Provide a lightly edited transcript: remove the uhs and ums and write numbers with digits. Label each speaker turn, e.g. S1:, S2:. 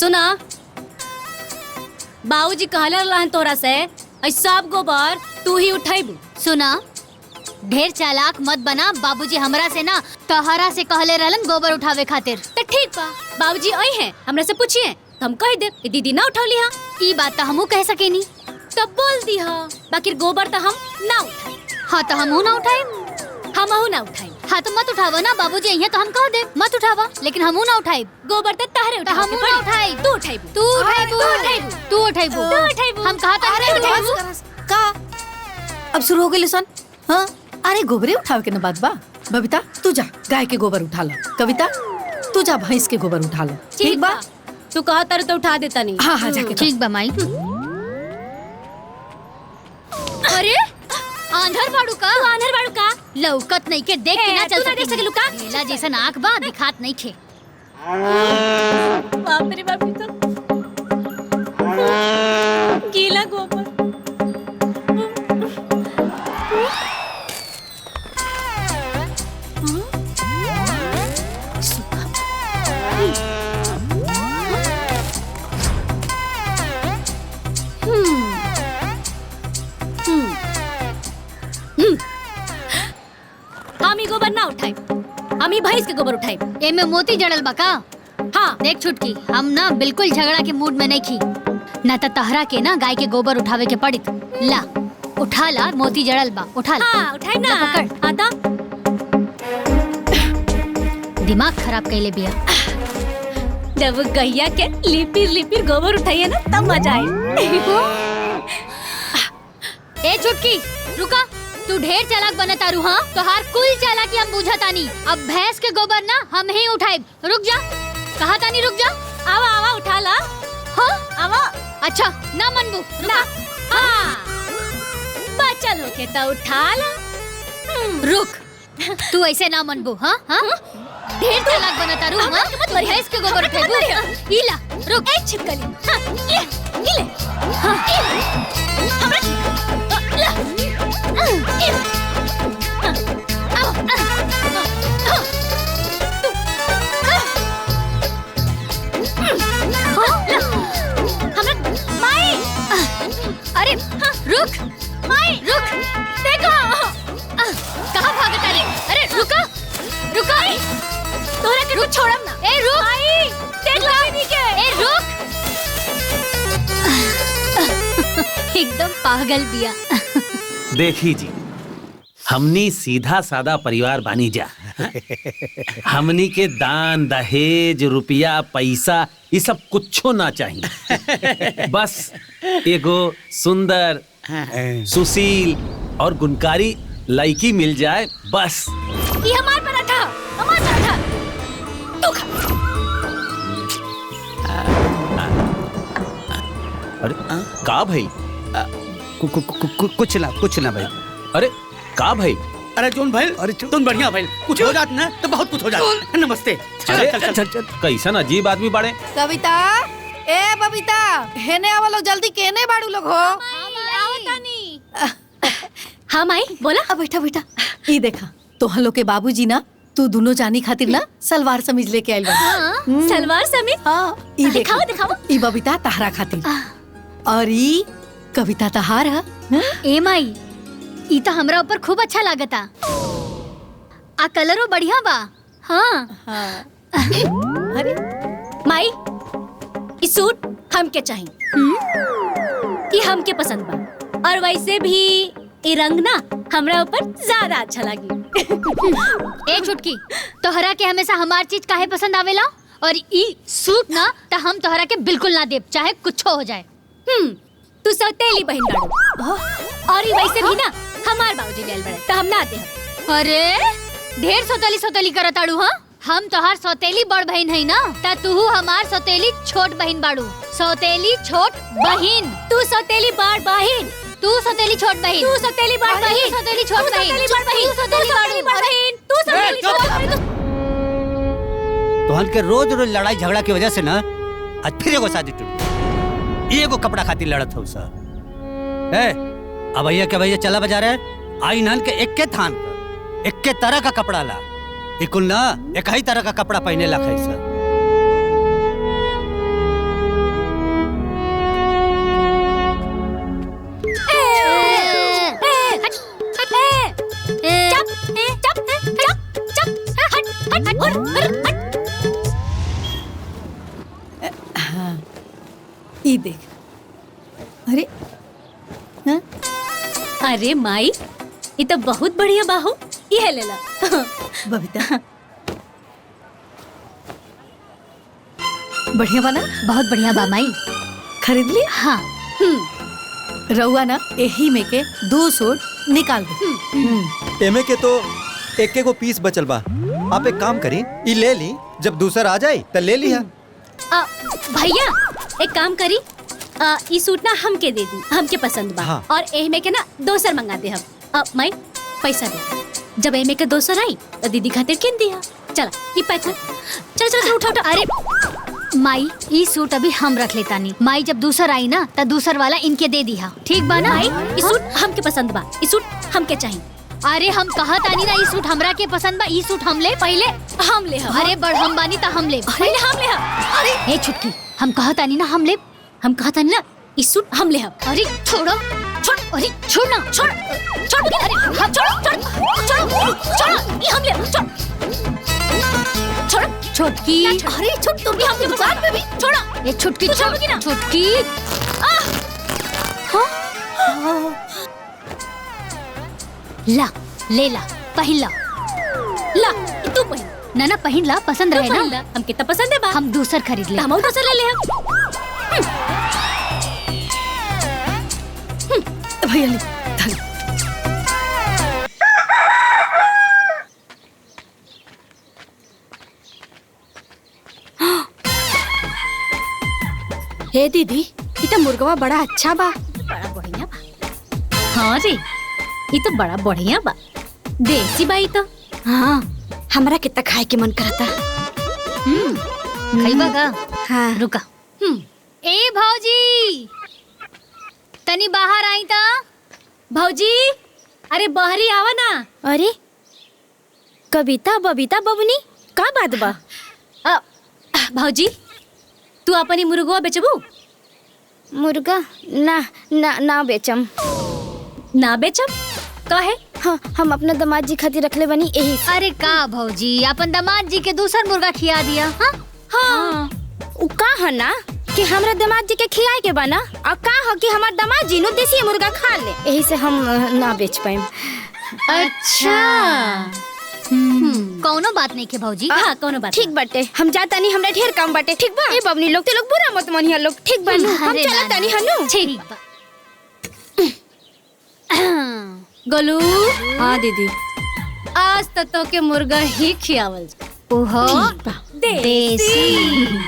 S1: सुना, बाबूजी कहले रहन तोरा से सब गोबर तू ही उठाइबू।
S2: सुना, ढेर चालाक मत बना। बाबूजी हमरा से ना तहरा से कहले रहलन गोबर उठावे खातिर।
S1: तो ठीक बा, बाबूजी आई हैं, हमरा से पूछिए तो हम कह दे कि दीदी ना उठौली हा।
S2: ई बात तो हमहू कह सकेनी।
S1: तब बोल दी हा, बाकी गोबर तो हम ना उठाई।
S2: हाँ तो हमहू ना उठाई।
S1: हमहू ना उठाई।
S2: हाँ तो मत उठावा ना, बाबूजी अइहे तो हम कह दे मत उठावा, लेकिन हमहू ना उठाई।
S1: गोबर तो तहरे उठा,
S2: हमहू ना उठाई।
S1: तू उठाइबू,
S2: तू उठाइबू, तू उठाइबू,
S1: तू उठाइबू।
S2: हम कहा तहरे उठाइबू।
S3: का अब शुरू हो गई सन? हाँ, अरे गोबरे उठावे के न बात बा। बबीता तू जा गाय के गोबर उठा लो, कविता तू जा भैंस के गोबर उठा लो। ठीक बा,
S1: तू कहा तर तो उठा देता नहीं।
S3: हाँ हाँ जाके
S2: ठीक बा माई। अरे आंधर बाड़ू का,
S1: तू आंधर बाड़ू का?
S2: लौकत नहीं के देख के ना चल
S1: देख सके लुका।
S2: ढेला जैसन आँख बा, दिखात नहीं खे।
S1: बाप रे बाप, तो गीला गोबर। हम गोबर ना उठाई, हम भैंस के गोबर उठाई।
S2: एमे मोती जड़ल बा का?
S1: हाँ
S2: देख छुटकी, हम ना बिल्कुल झगड़ा के मूड में नहीं खी। ना तो तहरा के ना गाय के गोबर उठावे के पड़ित। ला उठा ला, मोती जड़ल बा, उठा ला।
S1: हाँ उठाई ना,
S2: पकड़।
S1: आता
S2: दिमाग खराब कैले बिया।
S1: जब गैया के लिपिर लिपिर गोबर उठाइए ना तब मजा आए।
S2: ए छुटकी रुका, तू ढेर चालाक बनता रू। हाँ तोहार कुल चालाकी हम बुझतानी। अब भैंस के गोबर ना हम ही उठाइब। रुक जा, कहा तानी रुक जा।
S1: आवा आवा उठा ला।
S2: हाँ
S1: आवा।
S2: अच्छा ना मनबू
S1: ना। हाँ बचल होके तो उठा ला।
S2: रुक, तू ऐसे ना मनबू। हाँ हाँ ढेर चालाक बनता रू। हाँ भैंस के गोबर उठाइबू। इला रुक,
S1: ए छिपकली। हाँ ये ले। हाँ हमरा ला।
S2: अरे रुक माई, रुक, देखो कहाँ भागत आली। अरे रुका रुका,
S1: तोरा के रुक, छोड़म ना।
S2: ए रुक
S1: माई, देख ला नहीं के।
S2: ए रुक। एकदम पागल बिया।
S4: देखी जी, हमनी सीधा सादा परिवार बानी जा। हमनी के दान दहेज रुपया पैसा ये सब कुछो ना चाहिए। बस एगो सुंदर सुशील और गुणकारी लड़की मिल जाए बस।
S1: ये हमार पराठा, हमार पराठा तू खा।
S4: अरे का भाई?
S5: कुछ ना भाई।
S4: अरे का भाई?
S5: अरे जोन भाई, अरे तुम बढ़िया भाई, कुछ हो जात ना तो बहुत कुछ हो जात। नमस्ते।
S4: अरे चल कैसन अजीब आदमी बाड़े।
S3: कविता, ए बबीता, हेने आवा लोग जल्दी, केने बाड़ू लोग हो?
S1: हाँ माई बोला।
S3: अब बैठा बैठा। ई देखा तोहन लोग के बाबूजी ना तू दोनों जानी खातिर ना सलवार समीज लेके आइल बा।
S1: सलवार समीज?
S3: हाँ ई देखा,
S1: दिखाओ दिखाओ।
S3: ई बबीता तहरा खातिर और ई कविता तहार है।
S2: ए माई, ई तो हमरा ऊपर खूब अच्छा लागता। आ कलरो बढ़िया बा। हाँ
S3: अरे
S1: माई, ई सूट हमके चाहिए। ई हमके पसंद बा, और वैसे भी ई रंग ना हमरा ऊपर ज्यादा अच्छा लगी।
S2: ए छुटकी, तोहरा के हमेशा हमार चीज काहे पसंद आवेला? और ई सूट ना तो हम तोहरा के बिल्कुल ना देब, चाहे कुछ हो जाए।
S1: तू सौतेली बहन बाड़ू, और ई वैसे भी ना हमार बाबूजी लेल बड़े तो हम ना दे।
S2: अरे ढेर सौतेली सौतेली करताड़ू। हाँ हम तोहार सौतेली बड़ बहन है ना, ता तू हमार सौतेली छोट बहन बाड़ू। सौतेली छोट बहन।
S1: तू सौतेली बड़ बहन।
S2: तू सौतेली छोट बहन।
S1: तू सौतेली बड़ बहन।
S2: सौतेली छोट बहन।
S1: तू सौतेली बड़ बहन। तू सौतेली छोट बहन।
S5: तोहन के रोज रोज लड़ाई झगड़ा की वजह से ना आज फिर एगो शादी टूट। एगो कपड़ा खातिर लड़त हो सर। अब भैया चला बाजार है, आई नहन के एक के थान एक के तरह का कपड़ा ला। इकुल ना एक ही तरह का कपड़ा पहने ला है सर।
S3: ई देख। अरे हाँ?
S1: अरे माई ये तो बहुत बढ़िया बाहो, ये ले ला।
S3: बबीता बढ़िया बना,
S2: बहुत बढ़िया बा माई।
S3: खरीद ली।
S2: हाँ
S3: रउआ ना यही में के 2 सूट निकाल दे।
S6: एमे के तो एक को पीस बचल बा। आप एक काम करी, ई ले ली, जब दूसरा आ जाए तो ले लिया।
S1: भैया एक काम करी, ई सूट ना हमके दे दी, हमके पसंद बा।
S6: हाँ।
S1: और एह में के ना दोसर मंगा दे हम। माई पैसा दे, जब एह में के दोसर आई तो दीदी खातिर किन दिया। चला ये पैक कर। चल चल चल, उठा उठा।
S2: अरे माई ई सूट अभी हम रख लेता नहीं। माई जब दूसर आई ना तो दूसर वाला इनके दे दिया, ठीक बा ना?
S1: माई ई सूट हमके पसंद बा, ई सूट हमके चाहिए।
S2: अरे हम कहा तानी ना ई सूट हमरा के पसंद बा, ई सूट हम ले पहले।
S1: हम ले हम।
S2: अरे बड़ हम बानी ता हम ले
S1: पहले हम ले हम।
S2: अरे ए छुटकी, हम कहा तानी ना हम ले।
S1: हम कहा था ना ई सूट हम ले हम।
S2: अरे छोड़ो, छोड़, अरे छोड़ ना, छोड़ छोड़। अरे हम छोड़ छोड़ छोड़ छोड़, ये हम ले छोड़ छोड़। छुटकी,
S1: अरे छोड़, तुम भी हमके दुकान में भी छोड़ा।
S2: ये छुटकी
S1: तू
S2: छोड़
S1: छोड़ोगी ना?
S2: छुटकी। ला ले ला, पहन ला।
S1: ला ई तू पहन।
S2: ना ना पहन ला, पसंद रहे
S1: पहन
S2: ना।
S1: ला, हमके तो पसंद है बा।
S2: हम दूसर खरीद ले।
S1: हम दूसर ले ले हम।
S3: भैया ले धल।
S1: हे दीदी ये तो मुर्गवा बड़ा अच्छा बा, बड़ा बढ़िया बा। हाँ रे ये तो बड़ा बढ़िया बा, देसी बाई तो।
S7: हाँ हमरा कितना खाए के मन करता।
S2: खइबा का?
S7: हाँ
S2: रुका। ए भौजी तनी बाहर आई ता।
S1: भौजी अरे बहरी आवा ना।
S7: अरे कविता बबीता बबनी का बात बा?
S1: भौजी तू अपनी मुर्गवा बेचबू?
S7: मुर्गा ना ना ना बेचम।
S1: ना बेचम काहे?
S7: हाँ हम अपने दामाद जी खातिर रखले बनी यही से।
S2: अरे का भौजी अपन दामाद जी के दूसर मुर्गा खिया दिया। हाँ
S7: हाँ उ का है ना कि हमरा दामाद जी के खियाए के बना, और का है कि हमार दामाद जी नु देसी मुर्गा खा ले, यही से हम ना बेच पाएम।
S1: अच्छा
S2: कौनो बात नहीं के भौजी।
S1: हाँ कोनो बात
S7: ठीक बाटे, हम जाता नहीं, हमरा ढेर काम बाटे। ठीक बा? ए बबनी लोग ते लोग बुरा मत मानिया लोग, ठीक बा? हम
S2: अरे
S7: चला
S2: ना,
S7: तानी
S2: ना।
S7: हनु।
S2: ठीक बा।
S1: गोलू।
S7: हाँ दीदी।
S1: आज तक तो के मुर्गा ही खियावल जा।
S2: ओहो देसी।